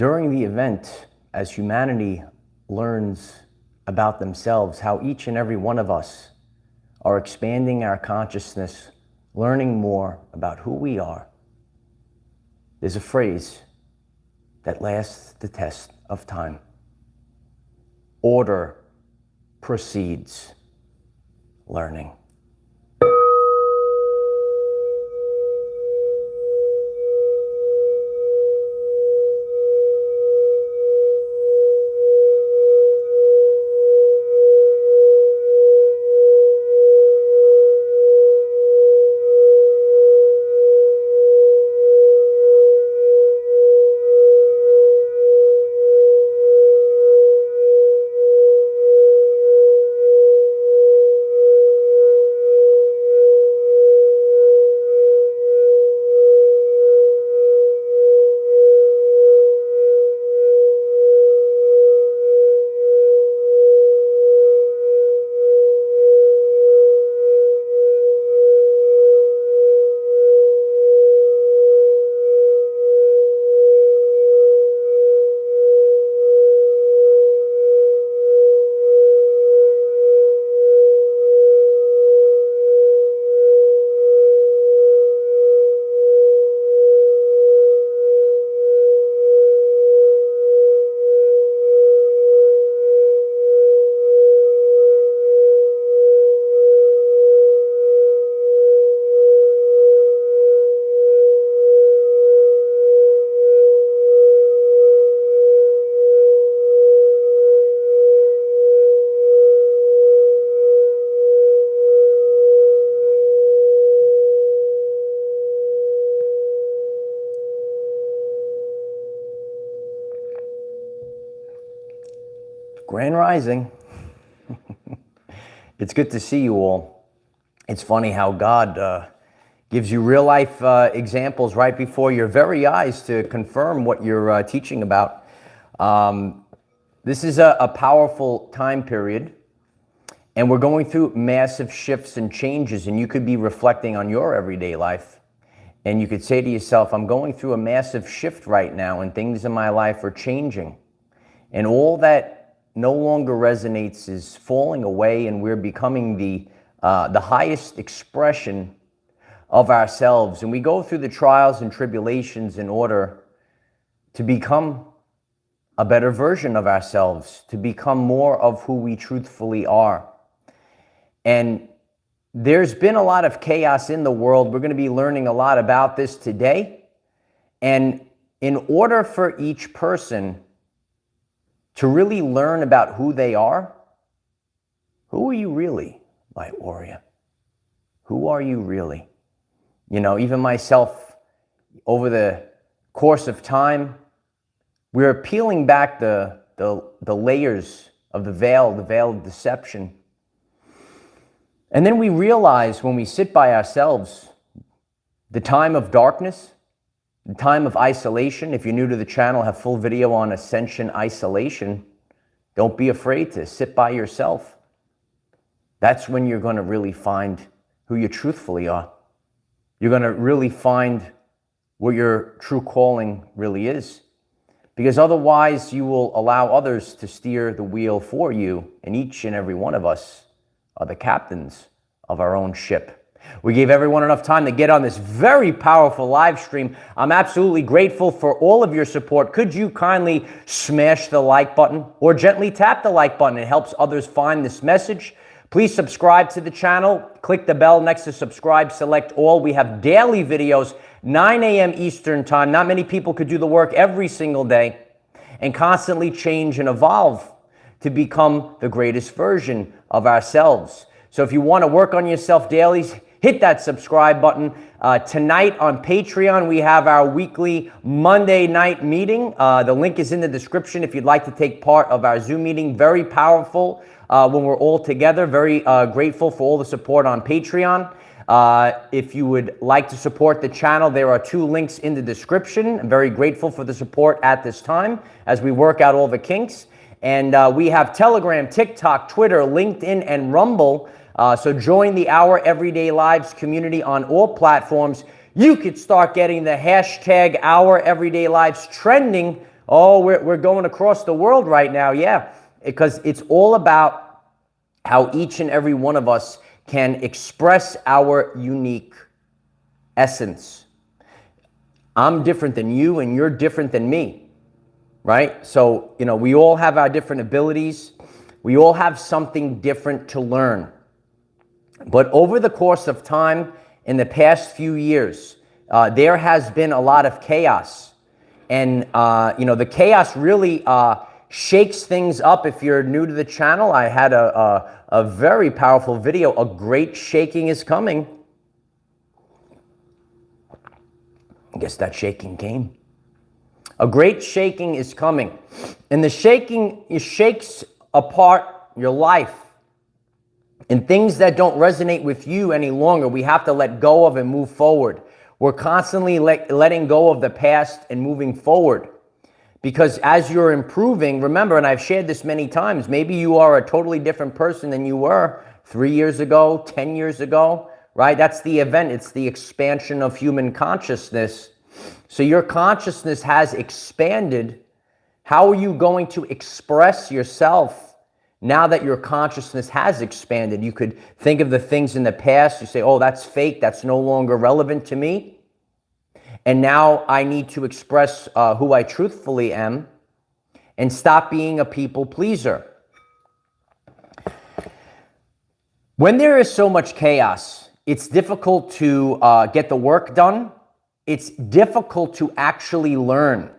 during the event, as humanity learns about themselves, how each and every one of us are expanding our consciousness, learning more about who we are, there's a phrase that lasts the test of time. Order precedes learning. Grand Rising. It's good to see you all. It's funny how God gives you real life examples right before your very eyes to confirm what you're teaching about. This is a powerful time period, and we're going through massive shifts and changes, and you could be reflecting on your everyday life, and you could say to yourself, I'm going through a massive shift right now, and things in my life are changing, and all that no longer resonates is falling away, and we're becoming the highest expression of ourselves. And we go through the trials and tribulations in order to become a better version of ourselves, to become more of who we truthfully are. And there's been a lot of chaos in the world. We're going to be learning a lot about this today. And in order for each person to really learn about who they are, who are you really, light warrior? Who are you really? You know, even myself, over the course of time, we're peeling back the layers of the veil of deception. And then we realize when we sit by ourselves, the time of darkness, the time of isolation. If you're new to the channel, I have full video on ascension isolation. Don't be afraid to sit by yourself. That's when you're going to really find who you truthfully are. You're going to really find what your true calling really is. Because otherwise you will allow others to steer the wheel for you, and each and every one of us are the captains of our own ship. We gave everyone enough time to get on this very powerful live stream. I'm absolutely grateful for all of your support. Could you kindly smash the like button or gently tap the like button? It helps others find this message. Please subscribe to the channel. Click the bell next to subscribe. Select all. We have daily videos, 9 a.m. Eastern time. Not many people could do the work every single day and constantly change and evolve to become the greatest version of ourselves. So if you want to work on yourself daily, hit that subscribe button. Tonight on Patreon, we have our weekly Monday night meeting. The link is in the description if you'd like to take part of our Zoom meeting. Very powerful when we're all together. Very grateful for all the support on Patreon. If you would like to support the channel, there are 2 links in the description. I'm very grateful for the support at this time as we work out all the kinks. And we have Telegram, TikTok, Twitter, LinkedIn, and Rumble. So join the Our Everyday Lives community on all platforms. You could start getting the hashtag Our Everyday Lives trending oh, we're going across the world right now. Yeah, because it's all about how each and every one of us can express our unique essence. I'm different than you and you're different than me, right? So, we all have our different abilities. We all have something different to learn. But over the course of time, in the past few years, there has been a lot of chaos. And, the chaos really shakes things up. If you're new to the channel, I had a very powerful video. A great shaking is coming. I guess that shaking came. A great shaking is coming. And the shaking, it shakes apart your life. And things that don't resonate with you any longer, we have to let go of and move forward. We're constantly letting go of the past and moving forward. Because as you're improving, remember, and I've shared this many times, maybe you are a totally different person than you were 3 years ago, 10 years ago, right? That's the event. It's the expansion of human consciousness. So your consciousness has expanded. How are you going to express yourself now that your consciousness has expanded? You could think of the things in the past. You say, oh, that's fake. That's no longer relevant to me. And now I need to express who I truthfully am and stop being a people pleaser. When there is so much chaos, it's difficult to get the work done. It's difficult to actually learn.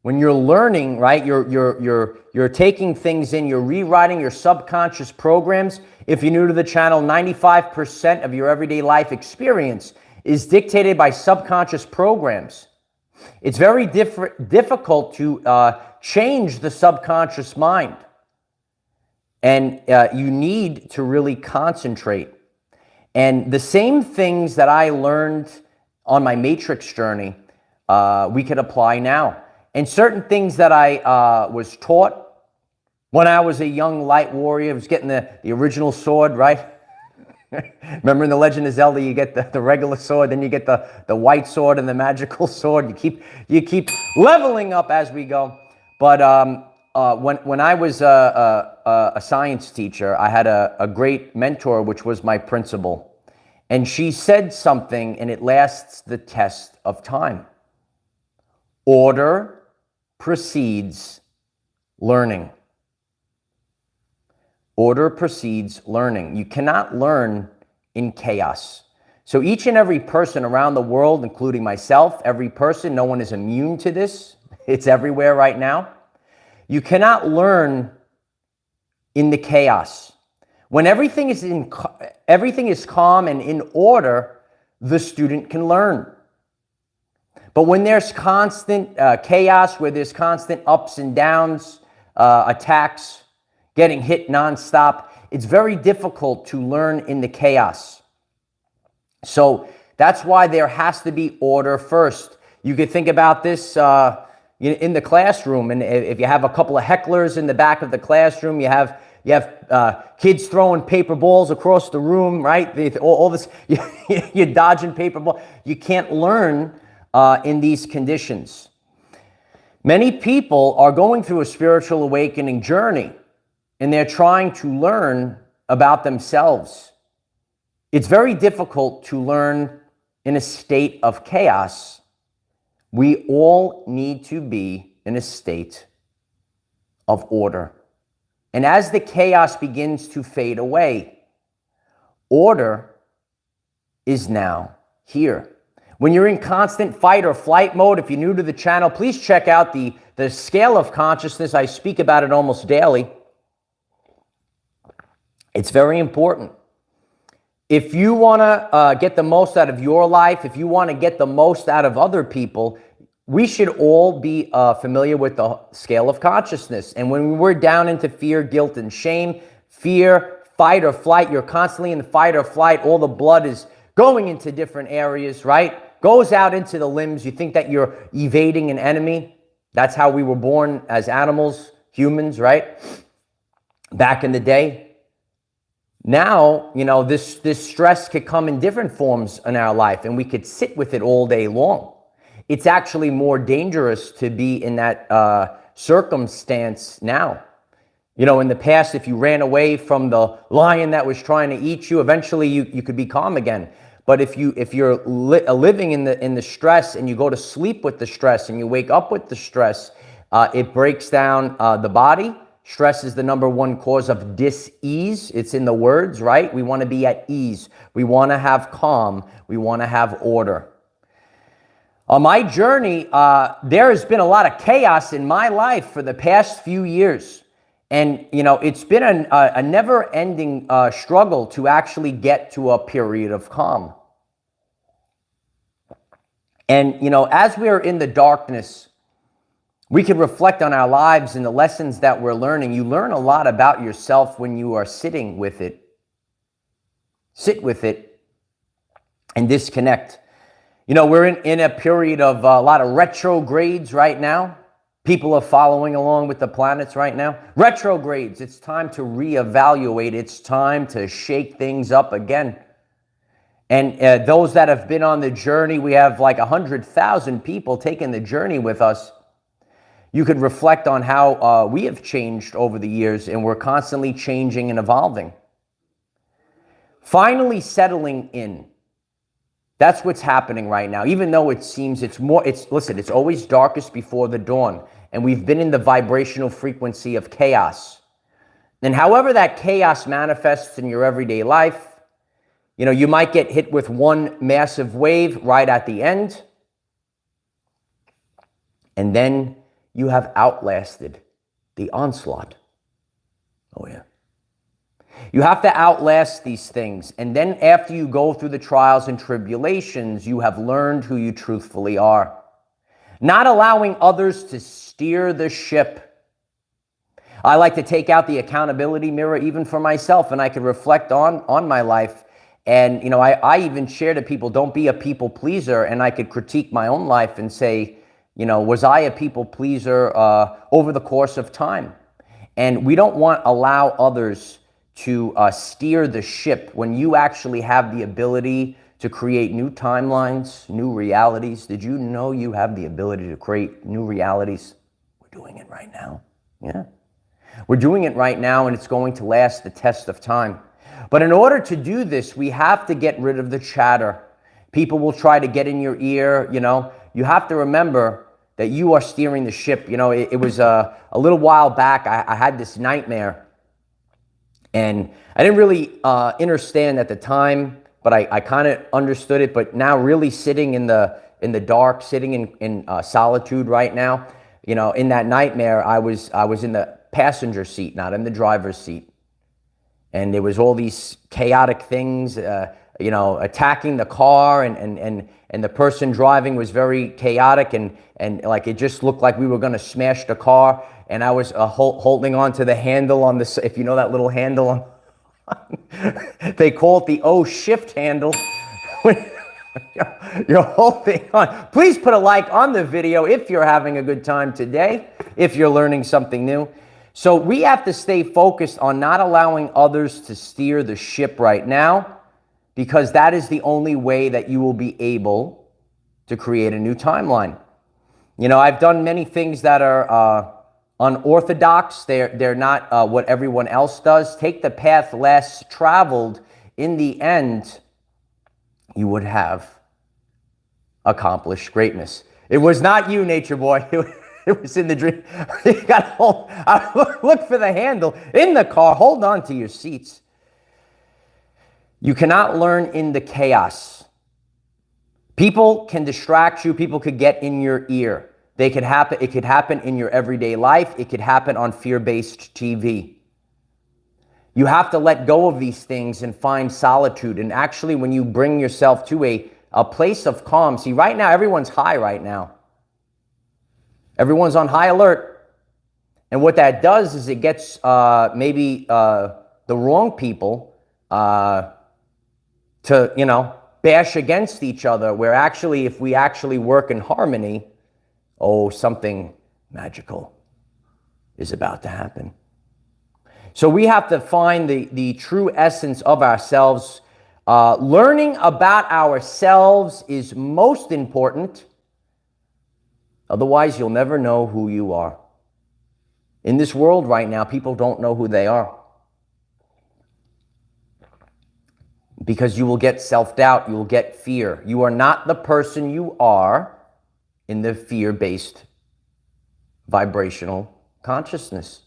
When you're learning, right, you're taking things in, you're rewriting your subconscious programs. If you're new to the channel, 95% of your everyday life experience is dictated by subconscious programs. It's very difficult to change the subconscious mind. And you need to really concentrate. And the same things that I learned on my matrix journey, we could apply now. And certain things that I was taught when I was a young light warrior, I was getting the original sword, right? Remember in The Legend of Zelda, you get the regular sword, then you get the white sword and the magical sword. You keep leveling up as we go. But when I was a science teacher, I had a great mentor, which was my principal. And she said something, and it lasts the test of time. Order precedes learning. Order precedes learning. You cannot learn in chaos. So each and every person around the world, including myself, every person, no one is immune to this. It's everywhere right now. You cannot learn in the chaos. When everything is calm and in order, the student can learn. But when there's constant chaos, where there's constant ups and downs, attacks, getting hit nonstop, it's very difficult to learn in the chaos. So that's why there has to be order first. You could think about this in the classroom, and if you have a couple of hecklers in the back of the classroom, you have kids throwing paper balls across the room, right? All this, you're dodging paper ball. You can't learn in these conditions. Many people are going through a spiritual awakening journey, and they're trying to learn about themselves. It's very difficult to learn in a state of chaos. We all need to be in a state of order. And as the chaos begins to fade away, order is now here. When you're in constant fight or flight mode, if you're new to the channel, please check out the scale of consciousness. I speak about it almost daily. It's very important. If you want to get the most out of your life, if you want to get the most out of other people, we should all be familiar with the scale of consciousness. And when we're down into fear, guilt, and shame, fear, fight or flight, you're constantly in the fight or flight. All the blood is going into different areas, right? Goes out into the limbs. You think that you're evading an enemy. That's how we were born as animals, humans, right? Back in the day. Now, this stress could come in different forms in our life, and we could sit with it all day long. it's actually more dangerous to be in that circumstance now. You know, in the past, if you ran away from the lion that was trying to eat you, eventually you could be calm again. But if you're living in the stress, and you go to sleep with the stress, and you wake up with the stress, it breaks down the body. Stress is the #1 cause of dis-ease. It's in the words, right? We want to be at ease. We want to have calm. We want to have order. On my journey, there has been a lot of chaos in my life for the past few years. And, you know, it's been a never-ending struggle to actually get to a period of calm. And, you know, as we're in the darkness, we can reflect on our lives and the lessons that we're learning. You learn a lot about yourself when you are sitting with it. Sit with it and disconnect. You know, we're in a period of a lot of retrogrades right now. People are following along with the planets right now. Retrogrades, it's time to reevaluate. It's time to shake things up again. And those that have been on the journey, we have like 100,000 people taking the journey with us. You could reflect on how we have changed over the years, and we're constantly changing and evolving. Finally settling in. That's what's happening right now. Even though it seems listen, it's always darkest before the dawn. And we've been in the vibrational frequency of chaos. And however that chaos manifests in your everyday life, you know, you might get hit with one massive wave right at the end. And then you have outlasted the onslaught. Oh, yeah. You have to outlast these things. And then after you go through the trials and tribulations, you have learned who you truthfully are. Not allowing others to steer the ship. I like to take out the accountability mirror even for myself, and I can reflect on my life. And, you know, I even share to people, don't be a people pleaser. And I could critique my own life and say, you know, was I a people pleaser over the course of time? And we don't want to allow others to steer the ship when you actually have the ability to create new timelines, new realities. Did you know you have the ability to create new realities? We're doing it right now. Yeah. We're doing it right now, and it's going to last the test of time. But in order to do this, we have to get rid of the chatter. People will try to get in your ear, you know. You have to remember that you are steering the ship. You know, it was a little while back, I had this nightmare. And I didn't really understand at the time, but I kind of understood it. But now really sitting in the dark, sitting in solitude right now, you know, in that nightmare, I was in the passenger seat, not in the driver's seat. And there was all these chaotic things, you know, attacking the car, and the person driving was very chaotic, and like it just looked like we were going to smash the car. And I was holding on to the handle on this, if you know that little handle on, they call it the O shift handle. You're holding on. Please put a like on the video if you're having a good time today, if you're learning something new. So we have to stay focused on not allowing others to steer the ship right now, because that is the only way that you will be able to create a new timeline. You know, I've done many things that are unorthodox. They're not what everyone else does. Take the path less traveled. In the end, you would have accomplished greatness. It was not you, Nature Boy. It was in the dream. You got to hold. Look for the handle in the car. Hold on to your seats. You cannot learn in the chaos. People can distract you. People could get in your ear. They could happen. It could happen in your everyday life. It could happen on fear-based TV. You have to let go of these things and find solitude. And actually, when you bring yourself to a place of calm, see, right now, everyone's high right now. Everyone's on high alert. And what that does is it gets maybe the wrong people to, you know, bash against each other, where actually, if we actually work in harmony, oh, something magical is about to happen. So we have to find the true essence of ourselves. Learning about ourselves is most important. Otherwise, you'll never know who you are. In this world right now, people don't know who they are. Because you will get self-doubt, you will get fear. You are not the person you are in the fear-based vibrational consciousness.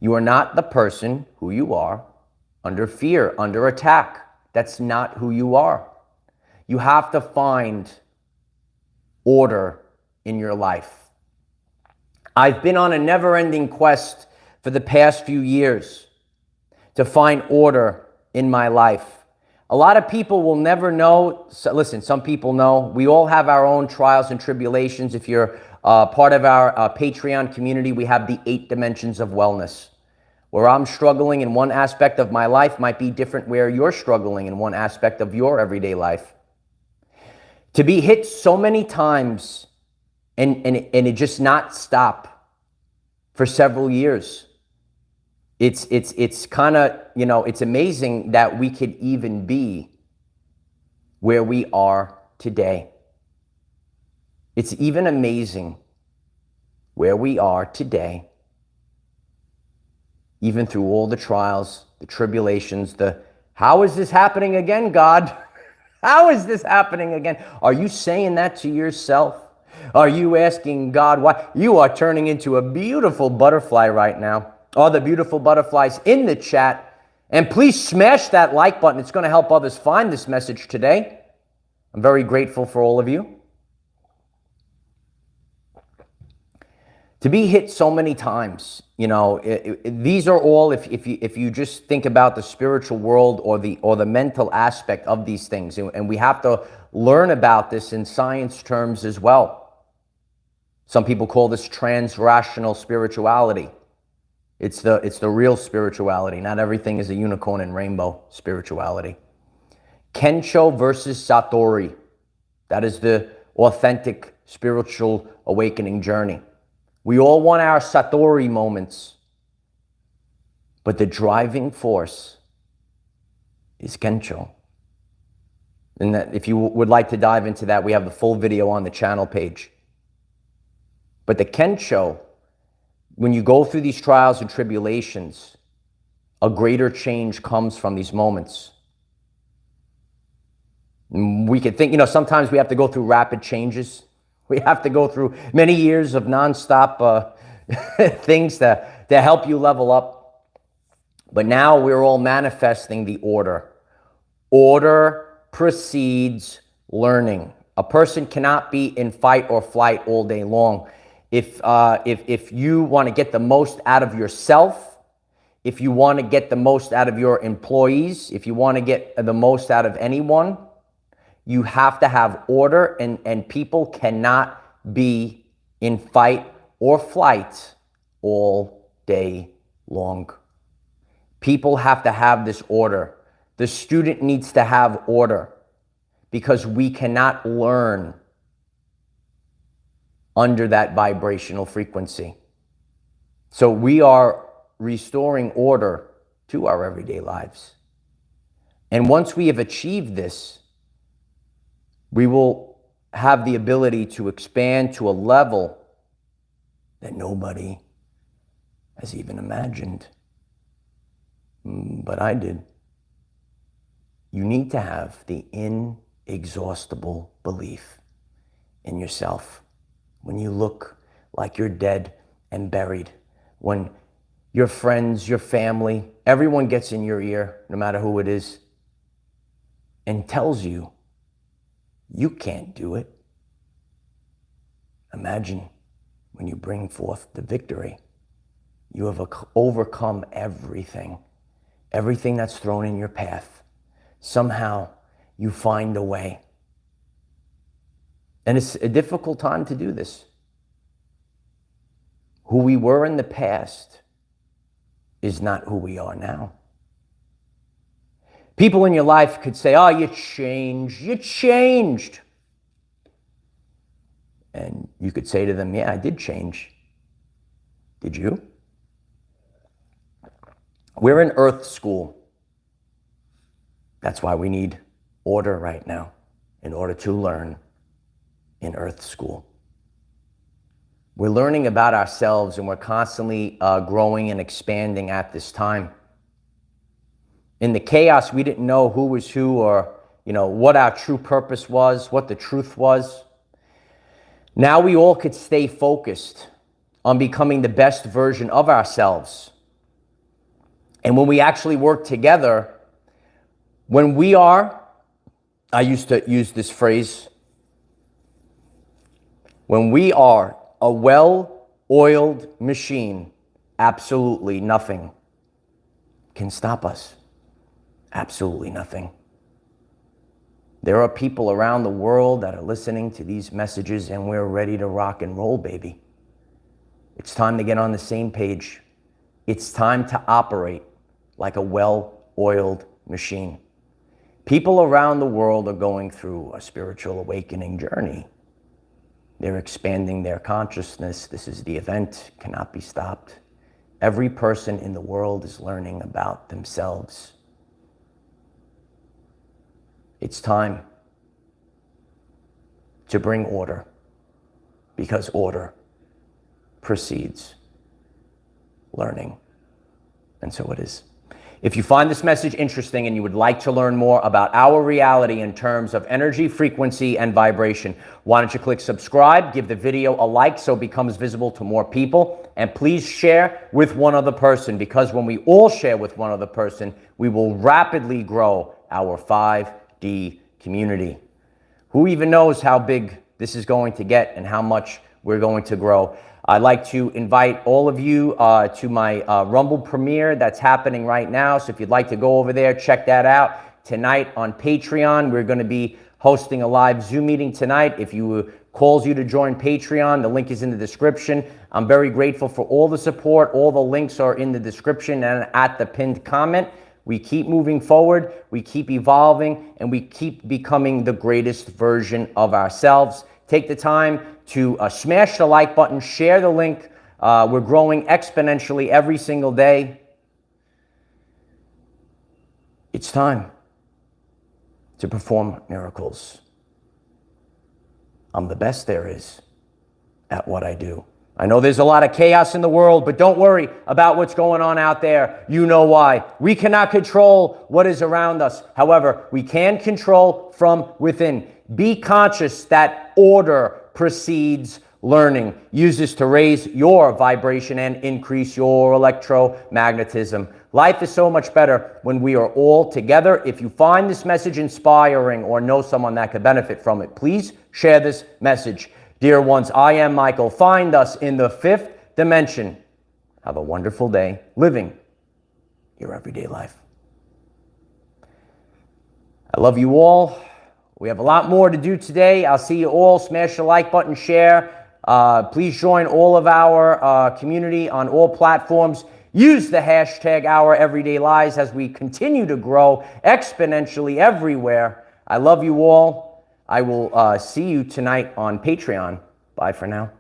You are not the person who you are under fear, under attack. That's not who you are. You have to find order in your life. I've been on a never-ending quest for the past few years to find order in my life. A lot of people will never know. So listen, some people know. We all have our own trials and tribulations. If you're part of our Patreon community, we have the 8 dimensions of wellness. Where I'm struggling in one aspect of my life might be different where you're struggling in one aspect of your everyday life. To be hit so many times and it just not stop for several years. It's kind of, it's amazing that we could even be where we are today. It's even amazing where we are today, even through all the trials, the tribulations, how is this happening again, God? How is this happening again? Are you saying that to yourself? Are you asking God why? You are turning into a beautiful butterfly right now. All the beautiful butterflies in the chat. And please smash that like button. It's going to help others find this message today. I'm very grateful for all of you. To be hit so many times, these are all, if you just think about the spiritual world or the mental aspect of these things, and we have to learn about this in science terms as well. Some people call this trans-rational spirituality. It's the real spirituality. Not everything is a unicorn and rainbow spirituality. Kensho versus Satori. That is the authentic spiritual awakening journey. We all want our Satori moments, but the driving force is Kensho. And that, if you would like to dive into that, we have the full video on the channel page. But the Kensho, when you go through these trials and tribulations, a greater change comes from these moments. We could think, sometimes we have to go through rapid changes. We have to go through many years of nonstop things to help you level up. But now we're all manifesting the order. Order precedes learning. A person cannot be in fight or flight all day long. If you want to get the most out of yourself, if you want to get the most out of your employees, if you want to get the most out of anyone, you have to have order, and people cannot be in fight or flight all day long. People have to have this order. The student needs to have order because we cannot learn under that vibrational frequency. So we are restoring order to our everyday lives. And once we have achieved this, we will have the ability to expand to a level that nobody has even imagined. But I did. You need to have the inexhaustible belief in yourself. When you look like you're dead and buried, when your friends, your family, everyone gets in your ear, no matter who it is, and tells you, you can't do it. Imagine when you bring forth the victory. You have overcome everything that's thrown in your path. Somehow you find a way. And it's a difficult time to do this. Who we were in the past is not who we are now. People in your life could say, oh, you changed. And you could say to them, yeah, I did change. Did you? We're in Earth school. That's why we need order right now in order to learn in Earth school. We're learning about ourselves, and we're constantly growing and expanding at this time. In the chaos, we didn't know who was who, or what our true purpose was, what the truth was. Now we all could stay focused on becoming the best version of ourselves. And when we actually work together, when we are, I used to use this phrase, when we are a well-oiled machine, absolutely nothing can stop us. Absolutely nothing. There are people around the world that are listening to these messages, and we're ready to rock and roll, baby. It's time to get on the same page. It's time to operate like a well-oiled machine. People around the world are going through a spiritual awakening journey. They're expanding their consciousness. This is the event, cannot be stopped. Every person in the world is learning about themselves. It's time to bring order, because order precedes learning. And so it is. If you find this message interesting and you would like to learn more about our reality in terms of energy, frequency, and vibration, why don't you click subscribe, give the video a like so it becomes visible to more people, and please share with one other person, because when we all share with one other person, we will rapidly grow our 5D community. Who even knows how big this is going to get and how much we're going to grow? I'd like to invite all of you to my Rumble premiere that's happening right now. So if you'd like to go over there, check that out. Tonight on Patreon, we're going to be hosting a live Zoom meeting tonight. If you calls you to join Patreon, the link is in the description. I'm very grateful for all the support. All the links are in the description and at the pinned comment. We keep moving forward, we keep evolving, and we keep becoming the greatest version of ourselves. Take the time to smash the like button, share the link. We're growing exponentially every single day. It's time to perform miracles. I'm the best there is at what I do. I know there's a lot of chaos in the world, but don't worry about what's going on out there. You know why. We cannot control what is around us. However, we can control from within. Be conscious that order precedes learning. Use this to raise your vibration and increase your electromagnetism. Life is so much better when we are all together. If you find this message inspiring or know someone that could benefit from it, please share this message. Dear ones, I am Michael. Find us in the 5th dimension. Have a wonderful day living your everyday life. I love you all. We have a lot more to do today. I'll see you all. Smash the like button, share. Please join all of our community on all platforms. Use the hashtag #OurEverydayLives as we continue to grow exponentially everywhere. I love you all. I will see you tonight on Patreon. Bye for now.